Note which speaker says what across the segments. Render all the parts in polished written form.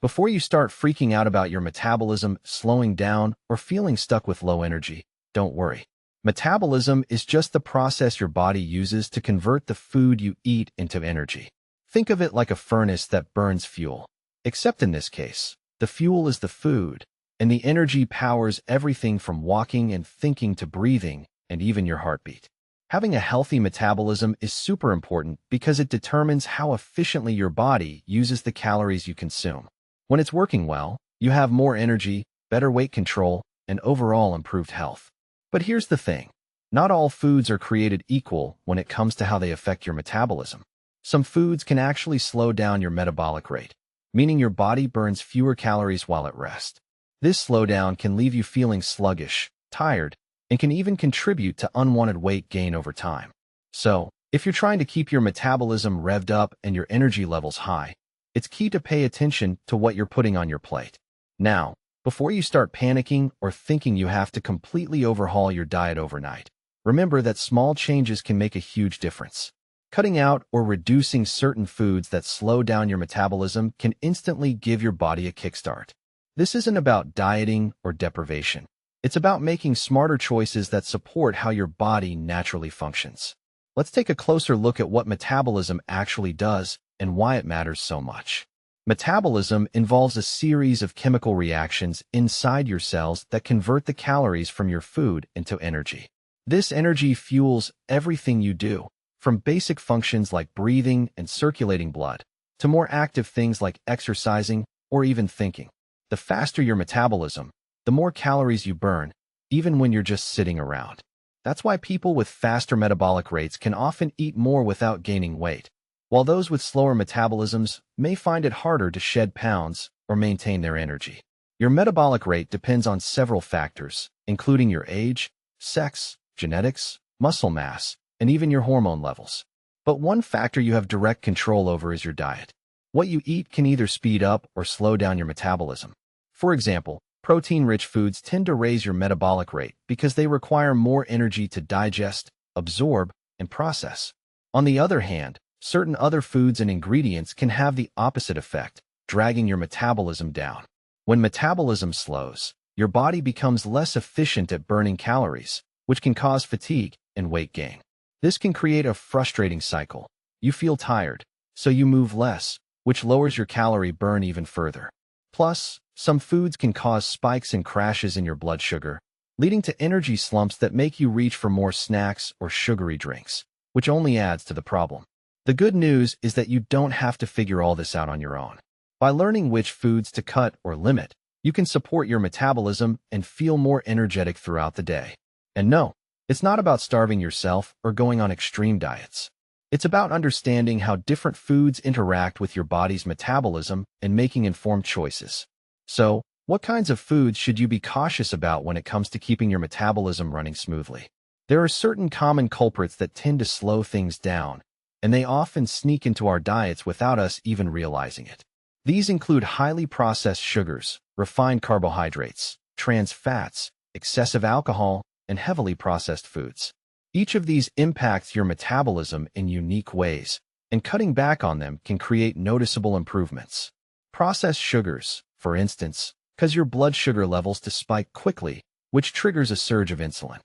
Speaker 1: Before you start freaking out about your metabolism slowing down or feeling stuck with low energy, don't worry. Metabolism is just the process your body uses to convert the food you eat into energy. Think of it like a furnace that burns fuel. Except in this case, the fuel is the food, and the energy powers everything from walking and thinking to breathing and even your heartbeat. Having a healthy metabolism is super important because it determines how efficiently your body uses the calories you consume. When it's working well, you have more energy, better weight control, and overall improved health. But here's the thing. Not all foods are created equal when it comes to how they affect your metabolism. Some foods can actually slow down your metabolic rate, meaning your body burns fewer calories while at rest. This slowdown can leave you feeling sluggish, tired, and can even contribute to unwanted weight gain over time. So, if you're trying to keep your metabolism revved up and your energy levels high, it's key to pay attention to what you're putting on your plate. Now, before you start panicking or thinking you have to completely overhaul your diet overnight, remember that small changes can make a huge difference. Cutting out or reducing certain foods that slow down your metabolism can instantly give your body a kickstart. This isn't about dieting or deprivation. It's about making smarter choices that support how your body naturally functions. Let's take a closer look at what metabolism actually does and why it matters so much. Metabolism involves a series of chemical reactions inside your cells that convert the calories from your food into energy. This energy fuels everything you do, from basic functions like breathing and circulating blood, to more active things like exercising or even thinking. The faster your metabolism, the more calories you burn, even when you're just sitting around. That's why people with faster metabolic rates can often eat more without gaining weight, while those with slower metabolisms may find it harder to shed pounds or maintain their energy. Your metabolic rate depends on several factors, including your age, sex, genetics, muscle mass, and even your hormone levels. But one factor you have direct control over is your diet. What you eat can either speed up or slow down your metabolism. For example, protein-rich foods tend to raise your metabolic rate because they require more energy to digest, absorb, and process. On the other hand, certain other foods and ingredients can have the opposite effect, dragging your metabolism down. When metabolism slows, your body becomes less efficient at burning calories, which can cause fatigue and weight gain. This can create a frustrating cycle. You feel tired, so you move less, which lowers your calorie burn even further. Plus, some foods can cause spikes and crashes in your blood sugar, leading to energy slumps that make you reach for more snacks or sugary drinks, which only adds to the problem. The good news is that you don't have to figure all this out on your own. By learning which foods to cut or limit, you can support your metabolism and feel more energetic throughout the day. And no, it's not about starving yourself or going on extreme diets. It's about understanding how different foods interact with your body's metabolism and making informed choices. So, what kinds of foods should you be cautious about when it comes to keeping your metabolism running smoothly? There are certain common culprits that tend to slow things down, and they often sneak into our diets without us even realizing it. These include highly processed sugars, refined carbohydrates, trans fats, excessive alcohol, and heavily processed foods. Each of these impacts your metabolism in unique ways, and cutting back on them can create noticeable improvements. Processed sugars, for instance, cause your blood sugar levels to spike quickly, which triggers a surge of insulin.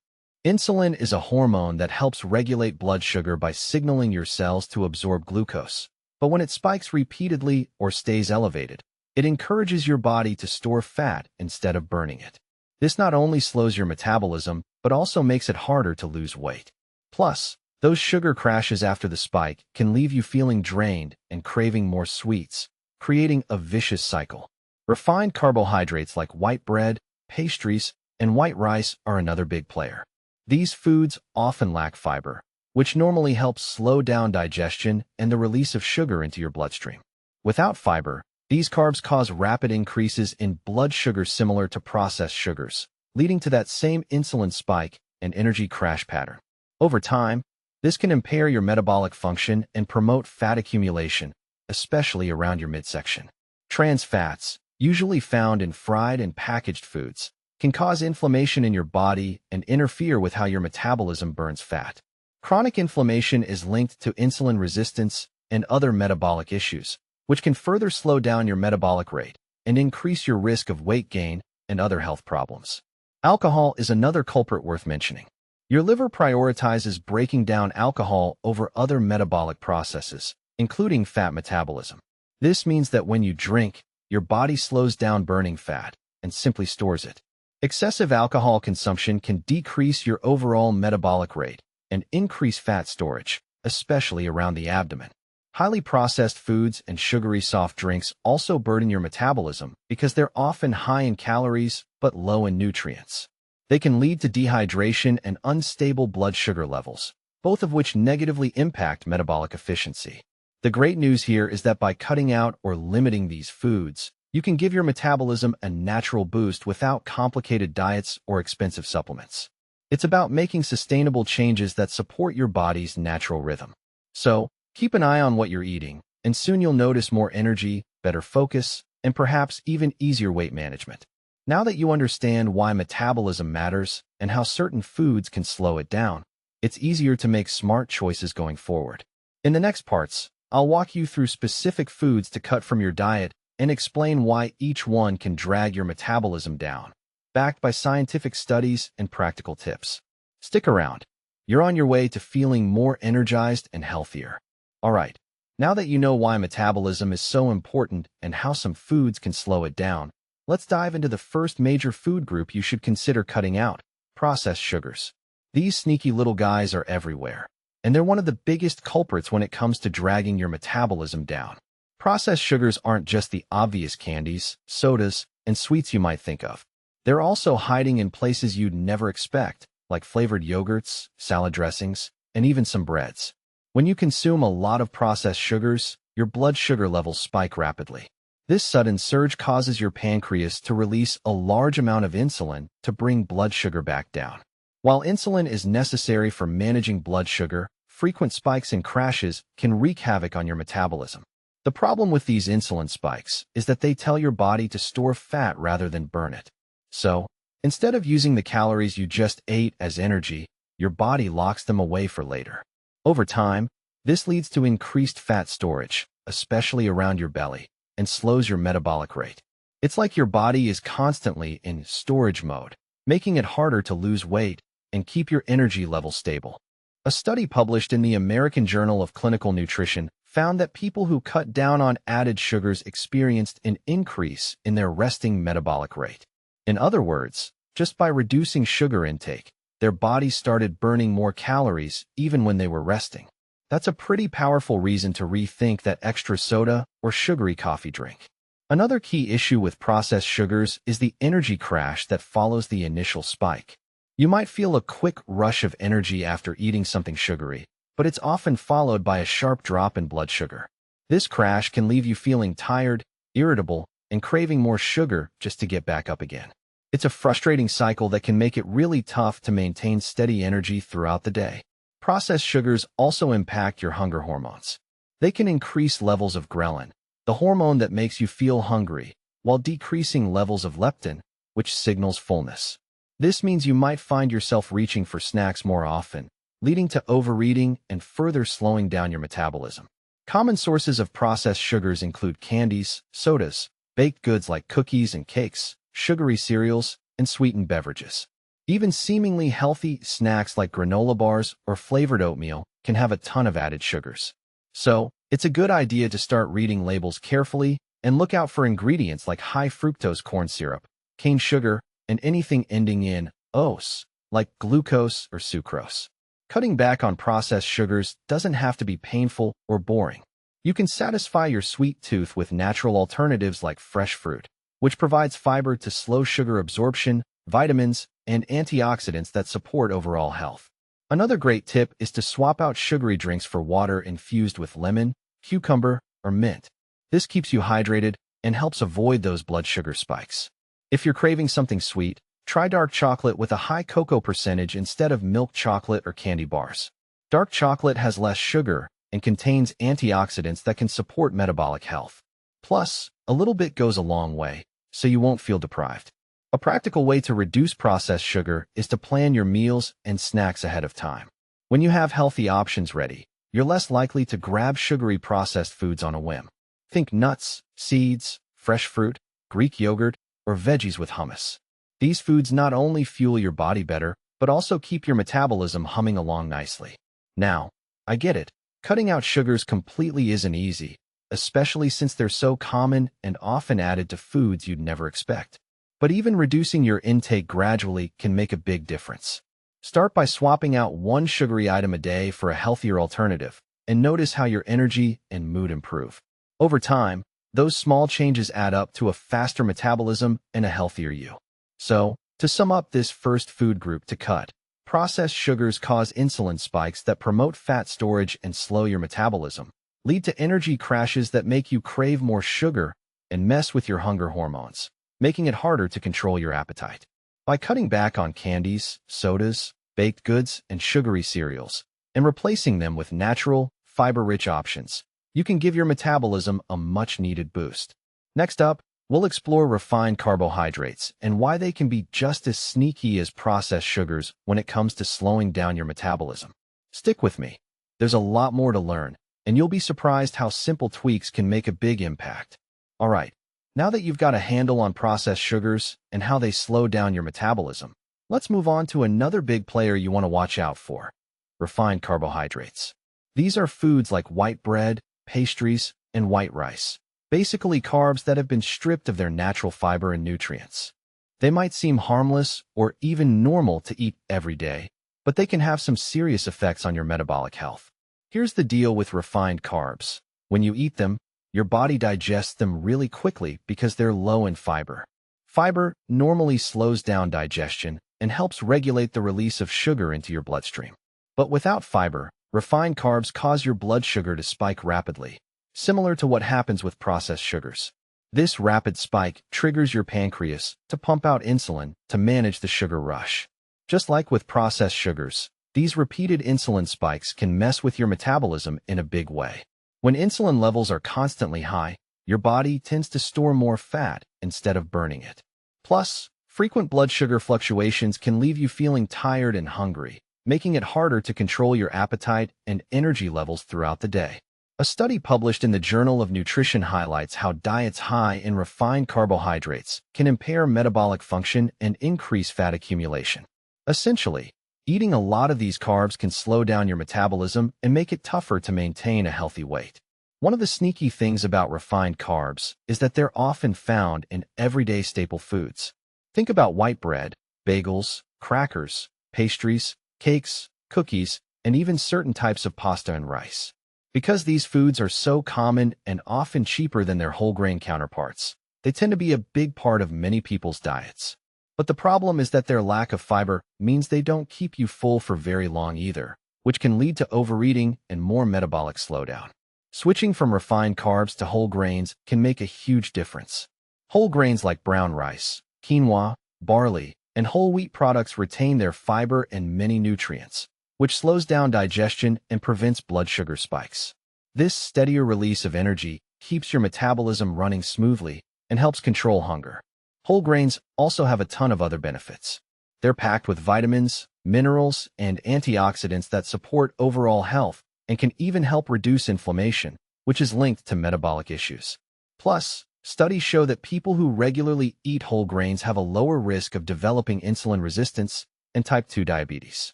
Speaker 1: Insulin is a hormone that helps regulate blood sugar by signaling your cells to absorb glucose. But when it spikes repeatedly or stays elevated, it encourages your body to store fat instead of burning it. This not only slows your metabolism, but also makes it harder to lose weight. Plus, those sugar crashes after the spike can leave you feeling drained and craving more sweets, creating a vicious cycle. Refined carbohydrates like white bread, pastries, and white rice are another big player. These foods often lack fiber, which normally helps slow down digestion and the release of sugar into your bloodstream. Without fiber, these carbs cause rapid increases in blood sugar similar to processed sugars, leading to that same insulin spike and energy crash pattern. Over time, this can impair your metabolic function and promote fat accumulation, especially around your midsection. Trans fats, usually found in fried and packaged foods, can cause inflammation in your body and interfere with how your metabolism burns fat. Chronic inflammation is linked to insulin resistance and other metabolic issues, which can further slow down your metabolic rate and increase your risk of weight gain and other health problems. Alcohol is another culprit worth mentioning. Your liver prioritizes breaking down alcohol over other metabolic processes, including fat metabolism. This means that when you drink, your body slows down burning fat and simply stores it. Excessive alcohol consumption can decrease your overall metabolic rate and increase fat storage, especially around the abdomen. Highly processed foods and sugary soft drinks also burden your metabolism because they're often high in calories but low in nutrients. They can lead to dehydration and unstable blood sugar levels, both of which negatively impact metabolic efficiency. The great news here is that by cutting out or limiting these foods, you can give your metabolism a natural boost without complicated diets or expensive supplements. It's about making sustainable changes that support your body's natural rhythm. So, keep an eye on what you're eating, and soon you'll notice more energy, better focus, and perhaps even easier weight management. Now that you understand why metabolism matters and how certain foods can slow it down, it's easier to make smart choices going forward. In the next parts, I'll walk you through specific foods to cut from your diet and explain why each one can drag your metabolism down, backed by scientific studies and practical tips. Stick around. You're on your way to feeling more energized and healthier. Alright, now that you know why metabolism is so important and how some foods can slow it down, let's dive into the first major food group you should consider cutting out: processed sugars. These sneaky little guys are everywhere, and they're one of the biggest culprits when it comes to dragging your metabolism down. Processed sugars aren't just the obvious candies, sodas, and sweets you might think of. They're also hiding in places you'd never expect, like flavored yogurts, salad dressings, and even some breads. When you consume a lot of processed sugars, your blood sugar levels spike rapidly. This sudden surge causes your pancreas to release a large amount of insulin to bring blood sugar back down. While insulin is necessary for managing blood sugar, frequent spikes and crashes can wreak havoc on your metabolism. The problem with these insulin spikes is that they tell your body to store fat rather than burn it. So, instead of using the calories you just ate as energy, your body locks them away for later. Over time, this leads to increased fat storage, especially around your belly, and slows your metabolic rate. It's like your body is constantly in storage mode, making it harder to lose weight and keep your energy level stable. A study published in the American Journal of Clinical Nutrition found that people who cut down on added sugars experienced an increase in their resting metabolic rate. In other words, just by reducing sugar intake, their bodies started burning more calories even when they were resting. That's a pretty powerful reason to rethink that extra soda or sugary coffee drink. Another key issue with processed sugars is the energy crash that follows the initial spike. You might feel a quick rush of energy after eating something sugary, but it's often followed by a sharp drop in blood sugar. This crash can leave you feeling tired, irritable, and craving more sugar just to get back up again. It's a frustrating cycle that can make it really tough to maintain steady energy throughout the day. Processed sugars also impact your hunger hormones. They can increase levels of ghrelin, the hormone that makes you feel hungry, while decreasing levels of leptin, which signals fullness. This means you might find yourself reaching for snacks more often, leading to overeating and further slowing down your metabolism. Common sources of processed sugars include candies, sodas, baked goods like cookies and cakes, sugary cereals, and sweetened beverages. Even seemingly healthy snacks like granola bars or flavored oatmeal can have a ton of added sugars. So, it's a good idea to start reading labels carefully and look out for ingredients like high fructose corn syrup, cane sugar, and anything ending in "ose," like glucose or sucrose. Cutting back on processed sugars doesn't have to be painful or boring. You can satisfy your sweet tooth with natural alternatives like fresh fruit, which provides fiber to slow sugar absorption, vitamins, and antioxidants that support overall health. Another great tip is to swap out sugary drinks for water infused with lemon, cucumber, or mint. This keeps you hydrated and helps avoid those blood sugar spikes. If you're craving something sweet, try dark chocolate with a high cocoa percentage instead of milk chocolate or candy bars. Dark chocolate has less sugar and contains antioxidants that can support metabolic health. Plus, a little bit goes a long way, so you won't feel deprived. A practical way to reduce processed sugar is to plan your meals and snacks ahead of time. When you have healthy options ready, you're less likely to grab sugary processed foods on a whim. Think nuts, seeds, fresh fruit, Greek yogurt, or veggies with hummus. These foods not only fuel your body better, but also keep your metabolism humming along nicely. Now, I get it. Cutting out sugars completely isn't easy, especially since they're so common and often added to foods you'd never expect. But even reducing your intake gradually can make a big difference. Start by swapping out one sugary item a day for a healthier alternative, and notice how your energy and mood improve. Over time, those small changes add up to a faster metabolism and a healthier you. So, to sum up this first food group to cut, processed sugars cause insulin spikes that promote fat storage and slow your metabolism, lead to energy crashes that make you crave more sugar, and mess with your hunger hormones, making it harder to control your appetite. By cutting back on candies, sodas, baked goods, and sugary cereals, and replacing them with natural, fiber-rich options, you can give your metabolism a much-needed boost. Next up, we'll explore refined carbohydrates and why they can be just as sneaky as processed sugars when it comes to slowing down your metabolism. Stick with me. There's a lot more to learn, and you'll be surprised how simple tweaks can make a big impact. All right, now that you've got a handle on processed sugars and how they slow down your metabolism, let's move on to another big player you want to watch out for: refined carbohydrates. These are foods like white bread, pastries, and white rice. Basically carbs that have been stripped of their natural fiber and nutrients. They might seem harmless or even normal to eat every day, but they can have some serious effects on your metabolic health. Here's the deal with refined carbs. When you eat them, your body digests them really quickly because they're low in fiber. Fiber normally slows down digestion and helps regulate the release of sugar into your bloodstream. But without fiber, refined carbs cause your blood sugar to spike rapidly, similar to what happens with processed sugars. This rapid spike triggers your pancreas to pump out insulin to manage the sugar rush. Just like with processed sugars, these repeated insulin spikes can mess with your metabolism in a big way. When insulin levels are constantly high, your body tends to store more fat instead of burning it. Plus, frequent blood sugar fluctuations can leave you feeling tired and hungry, making it harder to control your appetite and energy levels throughout the day. A study published in the Journal of Nutrition highlights how diets high in refined carbohydrates can impair metabolic function and increase fat accumulation. Essentially, eating a lot of these carbs can slow down your metabolism and make it tougher to maintain a healthy weight. One of the sneaky things about refined carbs is that they're often found in everyday staple foods. Think about white bread, bagels, crackers, pastries, cakes, cookies, and even certain types of pasta and rice. Because these foods are so common and often cheaper than their whole grain counterparts, they tend to be a big part of many people's diets. But the problem is that their lack of fiber means they don't keep you full for very long either, which can lead to overeating and more metabolic slowdown. Switching from refined carbs to whole grains can make a huge difference. Whole grains like brown rice, quinoa, barley, and whole wheat products retain their fiber and many nutrients, which slows down digestion and prevents blood sugar spikes. This steadier release of energy keeps your metabolism running smoothly and helps control hunger. Whole grains also have a ton of other benefits. They're packed with vitamins, minerals, and antioxidants that support overall health and can even help reduce inflammation, which is linked to metabolic issues. Plus, studies show that people who regularly eat whole grains have a lower risk of developing insulin resistance and type 2 diabetes.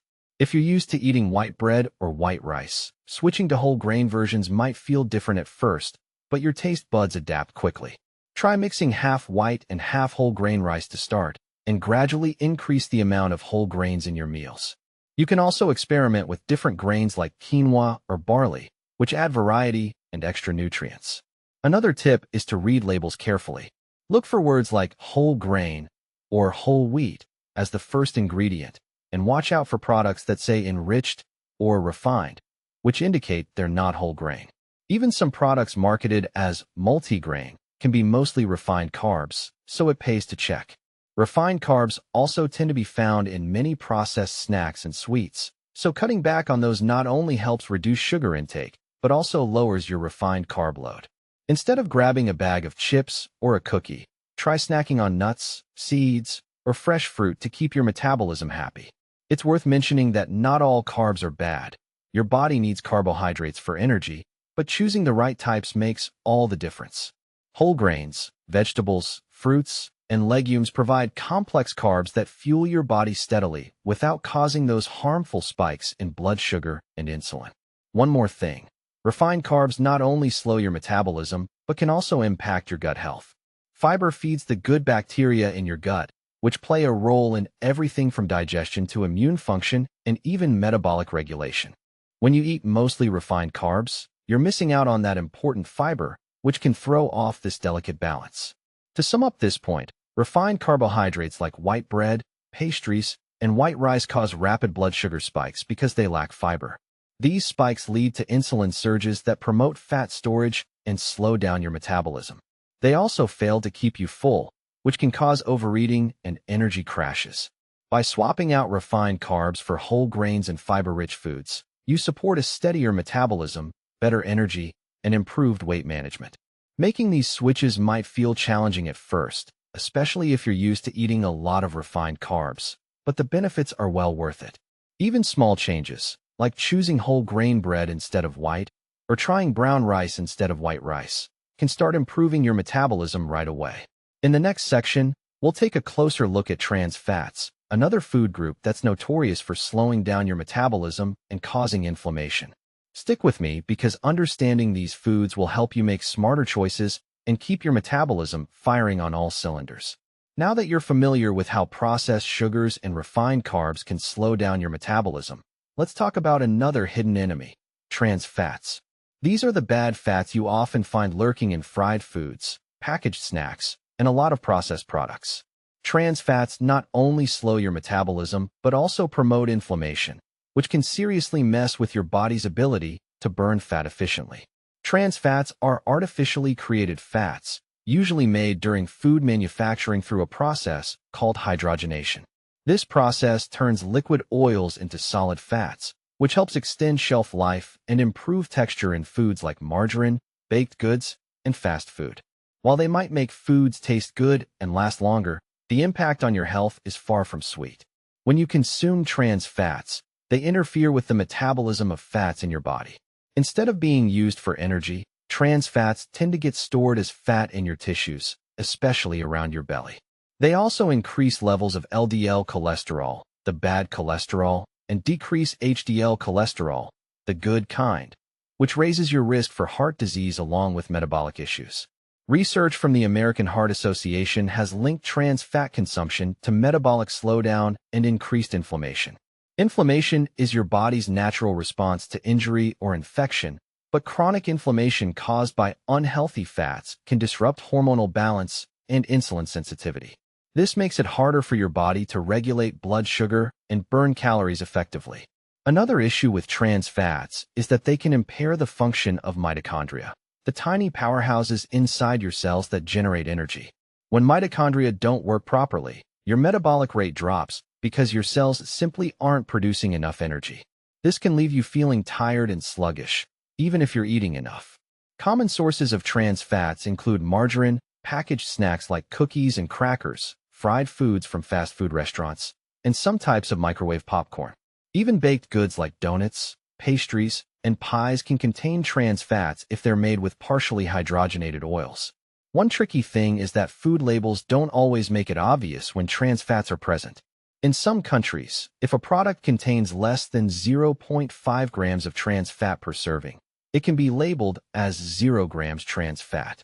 Speaker 1: If you're used to eating white bread or white rice, switching to whole grain versions might feel different at first, but your taste buds adapt quickly. Try mixing half white and half whole grain rice to start, and gradually increase the amount of whole grains in your meals. You can also experiment with different grains like quinoa or barley, which add variety and extra nutrients. Another tip is to read labels carefully. Look for words like whole grain or whole wheat as the first ingredient, and watch out for products that say enriched or refined, which indicate they're not whole grain. Even some products marketed as multigrain can be mostly refined carbs, so it pays to check. Refined carbs also tend to be found in many processed snacks and sweets, so cutting back on those not only helps reduce sugar intake, but also lowers your refined carb load. Instead of grabbing a bag of chips or a cookie, try snacking on nuts, seeds, or fresh fruit to keep your metabolism happy. It's worth mentioning that not all carbs are bad. Your body needs carbohydrates for energy, but choosing the right types makes all the difference. Whole grains, vegetables, Fruits and legumes provide complex carbs that fuel your body steadily without causing those harmful spikes in blood sugar and insulin. One more thing. Refined carbs not only slow your metabolism, but can also impact your gut health. Fiber feeds the good bacteria in your gut, which play a role in everything from digestion to immune function and even metabolic regulation. When you eat mostly refined carbs, you're missing out on that important fiber, which can throw off this delicate balance. To sum up this point, refined carbohydrates like white bread, pastries, and white rice cause rapid blood sugar spikes because they lack fiber. These spikes lead to insulin surges that promote fat storage and slow down your metabolism. They also fail to keep you full, which can cause overeating and energy crashes. By swapping out refined carbs for whole grains and fiber-rich foods, you support a steadier metabolism, better energy, and improved weight management. Making these switches might feel challenging at first, especially if you're used to eating a lot of refined carbs, but the benefits are well worth it. Even small changes, like choosing whole grain bread instead of white, or trying brown rice instead of white rice, can start improving your metabolism right away. In the next section, we'll take a closer look at trans fats, another food group that's notorious for slowing down your metabolism and causing inflammation. Stick with me because understanding these foods will help you make smarter choices and keep your metabolism firing on all cylinders. Now that you're familiar with how processed sugars and refined carbs can slow down your metabolism, let's talk about another hidden enemy, trans fats. These are the bad fats you often find lurking in fried foods, packaged snacks, and a lot of processed products. Trans fats not only slow your metabolism, but also promote inflammation, which can seriously mess with your body's ability to burn fat efficiently. Trans fats are artificially created fats, usually made during food manufacturing through a process called hydrogenation. This process turns liquid oils into solid fats, which helps extend shelf life and improve texture in foods like margarine, baked goods, and fast food. While they might make foods taste good and last longer, the impact on your health is far from sweet. When you consume trans fats, they interfere with the metabolism of fats in your body. Instead of being used for energy, trans fats tend to get stored as fat in your tissues, especially around your belly. They also increase levels of LDL cholesterol, the bad cholesterol, and decrease HDL cholesterol, the good kind, which raises your risk for heart disease along with metabolic issues. Research from the American Heart Association has linked trans fat consumption to metabolic slowdown and increased inflammation. Inflammation is your body's natural response to injury or infection, but chronic inflammation caused by unhealthy fats can disrupt hormonal balance and insulin sensitivity. This makes it harder for your body to regulate blood sugar and burn calories effectively. Another issue with trans fats is that they can impair the function of mitochondria, the tiny powerhouses inside your cells that generate energy. When mitochondria don't work properly, your metabolic rate drops because your cells simply aren't producing enough energy. This can leave you feeling tired and sluggish, even if you're eating enough. Common sources of trans fats include margarine, packaged snacks like cookies and crackers, fried foods from fast food restaurants, and some types of microwave popcorn. Even baked goods like donuts, pastries, and pies can contain trans fats if they're made with partially hydrogenated oils. One tricky thing is that food labels don't always make it obvious when trans fats are present. In some countries, if a product contains less than 0.5 grams of trans fat per serving, it can be labeled as 0 grams trans fat.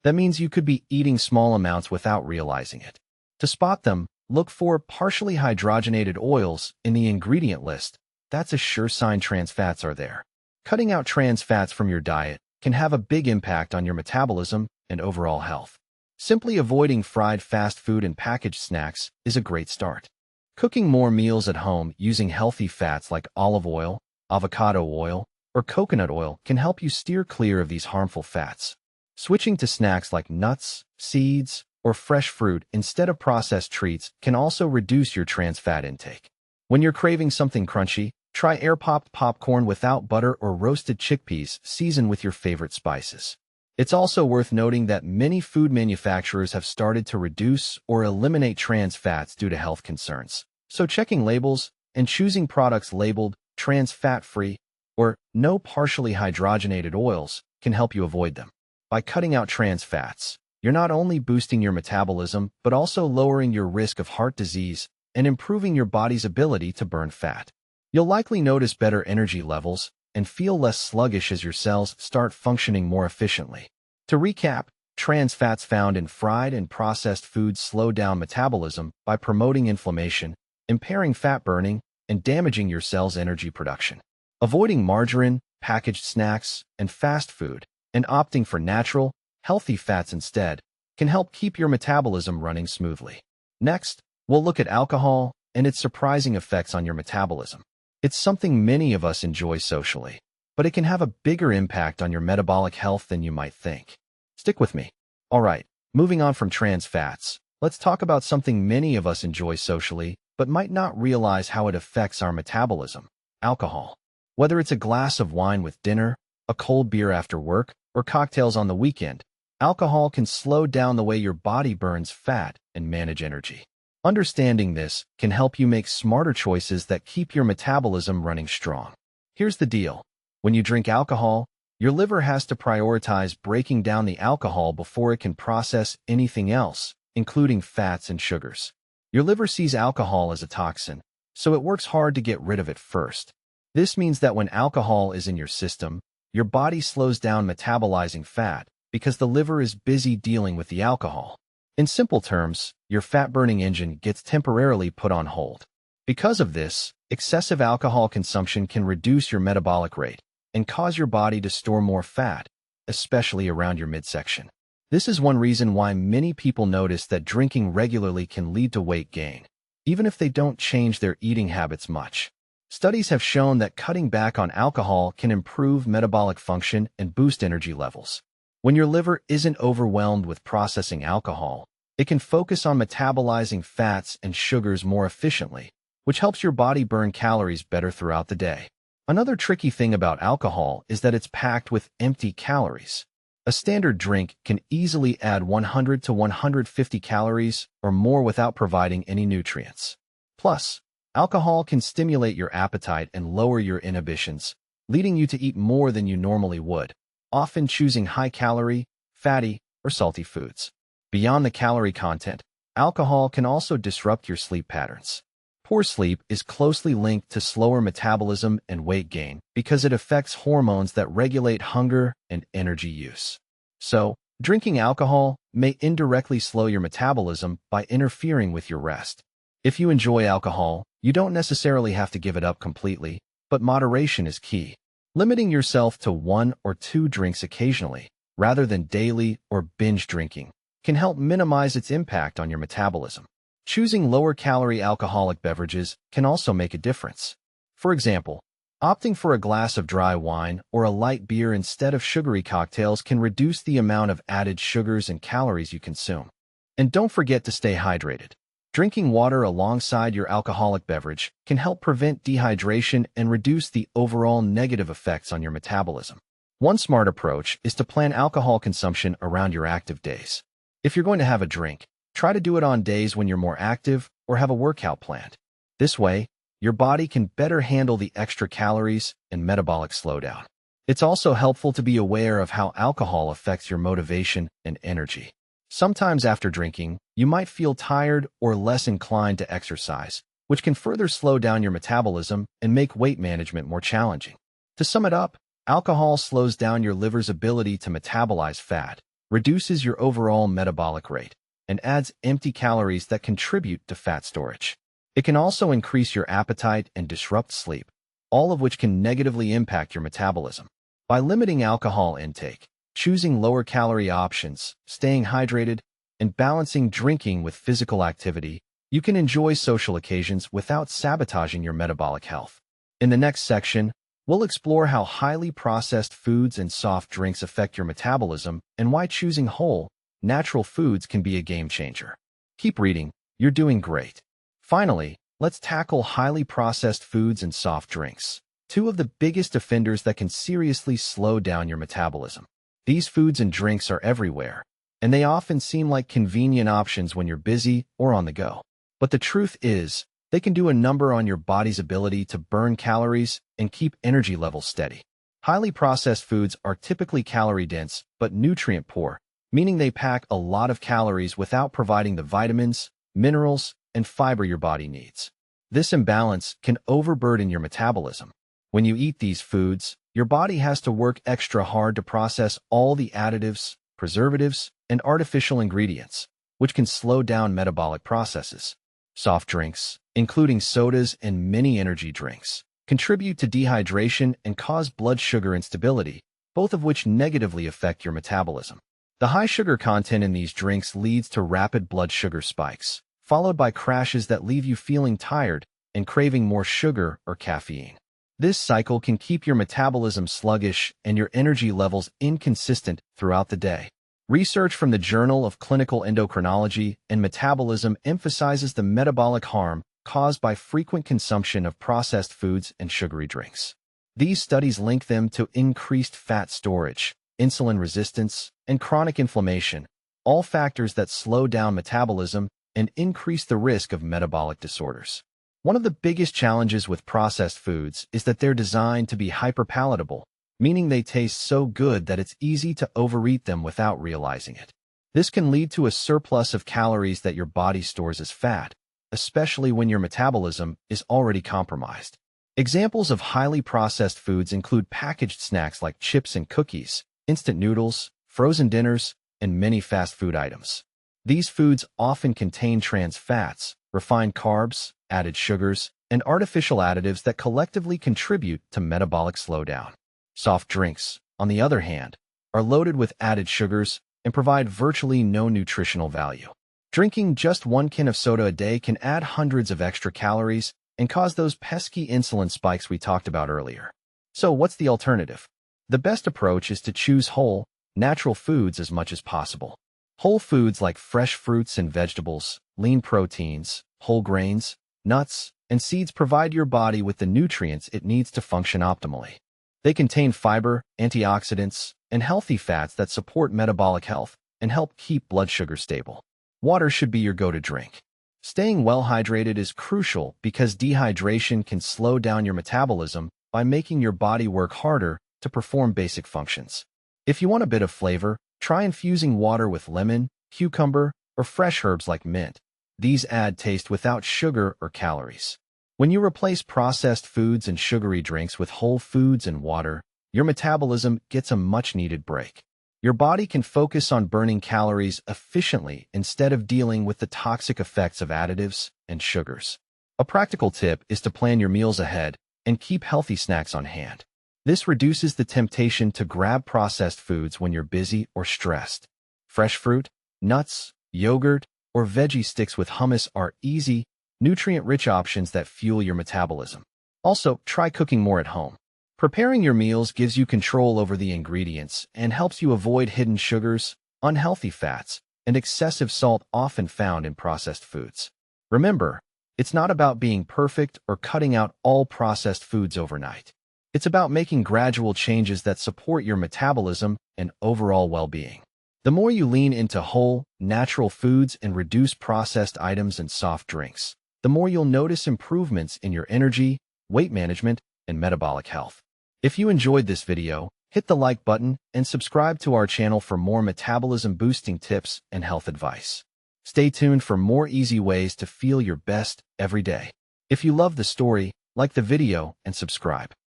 Speaker 1: That means you could be eating small amounts without realizing it. To spot them, look for partially hydrogenated oils in the ingredient list. That's a sure sign trans fats are there. Cutting out trans fats from your diet can have a big impact on your metabolism and overall health. Simply avoiding fried fast food and packaged snacks is a great start. Cooking more meals at home using healthy fats like olive oil, avocado oil, or coconut oil can help you steer clear of these harmful fats. Switching to snacks like nuts, seeds, or fresh fruit instead of processed treats can also reduce your trans fat intake. When you're craving something crunchy, try air-popped popcorn without butter or roasted chickpeas seasoned with your favorite spices. It's also worth noting that many food manufacturers have started to reduce or eliminate trans fats due to health concerns. So checking labels and choosing products labeled trans fat-free or no partially hydrogenated oils can help you avoid them. By cutting out trans fats, you're not only boosting your metabolism, but also lowering your risk of heart disease and improving your body's ability to burn fat. You'll likely notice better energy levels and feel less sluggish as your cells start functioning more efficiently. To recap, trans fats found in fried and processed foods slow down metabolism by promoting inflammation, impairing fat burning, and damaging your cell's energy production. Avoiding margarine, packaged snacks, and fast food, and opting for natural, healthy fats instead, can help keep your metabolism running smoothly. Next, we'll look at alcohol and its surprising effects on your metabolism. It's something many of us enjoy socially, but it can have a bigger impact on your metabolic health than you might think. Stick with me. All right, moving on from trans fats, let's talk about something many of us enjoy socially, but might not realize how it affects our metabolism: alcohol. Whether it's a glass of wine with dinner, a cold beer after work, or cocktails on the weekend, alcohol can slow down the way your body burns fat and manage energy. Understanding this can help you make smarter choices that keep your metabolism running strong. Here's the deal. When you drink alcohol, your liver has to prioritize breaking down the alcohol before it can process anything else, including fats and sugars. Your liver sees alcohol as a toxin, so it works hard to get rid of it first. This means that when alcohol is in your system, your body slows down metabolizing fat because the liver is busy dealing with the alcohol. In simple terms, your fat-burning engine gets temporarily put on hold. Because of this, excessive alcohol consumption can reduce your metabolic rate and cause your body to store more fat, especially around your midsection. This is one reason why many people notice that drinking regularly can lead to weight gain, even if they don't change their eating habits much. Studies have shown that cutting back on alcohol can improve metabolic function and boost energy levels. When your liver isn't overwhelmed with processing alcohol, it can focus on metabolizing fats and sugars more efficiently, which helps your body burn calories better throughout the day. Another tricky thing about alcohol is that it's packed with empty calories. A standard drink can easily add 100 to 150 calories or more without providing any nutrients. Plus, alcohol can stimulate your appetite and lower your inhibitions, leading you to eat more than you normally would, often choosing high-calorie, fatty, or salty foods. Beyond the calorie content, alcohol can also disrupt your sleep patterns. Poor sleep is closely linked to slower metabolism and weight gain because it affects hormones that regulate hunger and energy use. So, drinking alcohol may indirectly slow your metabolism by interfering with your rest. If you enjoy alcohol, you don't necessarily have to give it up completely, but moderation is key. Limiting yourself to 1 or 2 drinks occasionally, rather than daily or binge drinking, can help minimize its impact on your metabolism. Choosing lower-calorie alcoholic beverages can also make a difference. For example, opting for a glass of dry wine or a light beer instead of sugary cocktails can reduce the amount of added sugars and calories you consume. And don't forget to stay hydrated. Drinking water alongside your alcoholic beverage can help prevent dehydration and reduce the overall negative effects on your metabolism. One smart approach is to plan alcohol consumption around your active days. If you're going to have a drink, try to do it on days when you're more active or have a workout planned. This way, your body can better handle the extra calories and metabolic slowdown. It's also helpful to be aware of how alcohol affects your motivation and energy. Sometimes after drinking, you might feel tired or less inclined to exercise, which can further slow down your metabolism and make weight management more challenging. To sum it up, alcohol slows down your liver's ability to metabolize fat, reduces your overall metabolic rate, and adds empty calories that contribute to fat storage. It can also increase your appetite and disrupt sleep, all of which can negatively impact your metabolism. By limiting alcohol intake, choosing lower-calorie options, staying hydrated, and balancing drinking with physical activity, you can enjoy social occasions without sabotaging your metabolic health. In the next section, we'll explore how highly processed foods and soft drinks affect your metabolism and why choosing whole, natural foods can be a game changer. Keep reading, you're doing great. Finally, let's tackle highly processed foods and soft drinks, two of the biggest offenders that can seriously slow down your metabolism. These foods and drinks are everywhere, and they often seem like convenient options when you're busy or on the go. But the truth is, they can do a number on your body's ability to burn calories and keep energy levels steady. Highly processed foods are typically calorie-dense but nutrient-poor, meaning they pack a lot of calories without providing the vitamins, minerals, and fiber your body needs. This imbalance can overburden your metabolism. When you eat these foods, your body has to work extra hard to process all the additives, preservatives, and artificial ingredients, which can slow down metabolic processes. Soft drinks, including sodas and many energy drinks, contribute to dehydration and cause blood sugar instability, both of which negatively affect your metabolism. The high sugar content in these drinks leads to rapid blood sugar spikes, followed by crashes that leave you feeling tired and craving more sugar or caffeine. This cycle can keep your metabolism sluggish and your energy levels inconsistent throughout the day. Research from the Journal of Clinical Endocrinology and Metabolism emphasizes the metabolic harm caused by frequent consumption of processed foods and sugary drinks. These studies link them to increased fat storage, insulin resistance, and chronic inflammation, all factors that slow down metabolism and increase the risk of metabolic disorders. One of the biggest challenges with processed foods is that they're designed to be hyperpalatable, meaning they taste so good that it's easy to overeat them without realizing it. This can lead to a surplus of calories that your body stores as fat, especially when your metabolism is already compromised. Examples of highly processed foods include packaged snacks like chips and cookies, instant noodles, frozen dinners, and many fast food items. These foods often contain trans fats, refined carbs, added sugars, and artificial additives that collectively contribute to metabolic slowdown. Soft drinks, on the other hand, are loaded with added sugars and provide virtually no nutritional value. Drinking just 1 can of soda a day can add hundreds of extra calories and cause those pesky insulin spikes we talked about earlier. So what's the alternative? The best approach is to choose whole, natural foods as much as possible. Whole foods like fresh fruits and vegetables, lean proteins, whole grains, nuts, and seeds provide your body with the nutrients it needs to function optimally. They contain fiber, antioxidants, and healthy fats that support metabolic health and help keep blood sugar stable. Water should be your go-to drink. Staying well hydrated is crucial because dehydration can slow down your metabolism by making your body work harder to perform basic functions. If you want a bit of flavor, try infusing water with lemon, cucumber, or fresh herbs like mint. These add taste without sugar or calories. When you replace processed foods and sugary drinks with whole foods and water, your metabolism gets a much-needed break. Your body can focus on burning calories efficiently instead of dealing with the toxic effects of additives and sugars. A practical tip is to plan your meals ahead and keep healthy snacks on hand. This reduces the temptation to grab processed foods when you're busy or stressed. Fresh fruit, nuts, yogurt, or veggie sticks with hummus are easy, nutrient-rich options that fuel your metabolism. Also, try cooking more at home. Preparing your meals gives you control over the ingredients and helps you avoid hidden sugars, unhealthy fats, and excessive salt often found in processed foods. Remember, it's not about being perfect or cutting out all processed foods overnight. It's about making gradual changes that support your metabolism and overall well-being. The more you lean into whole, natural foods and reduce processed items and soft drinks, the more you'll notice improvements in your energy, weight management, and metabolic health. If you enjoyed this video, hit the like button and subscribe to our channel for more metabolism-boosting tips and health advice. Stay tuned for more easy ways to feel your best every day. If you love the story, like the video and subscribe.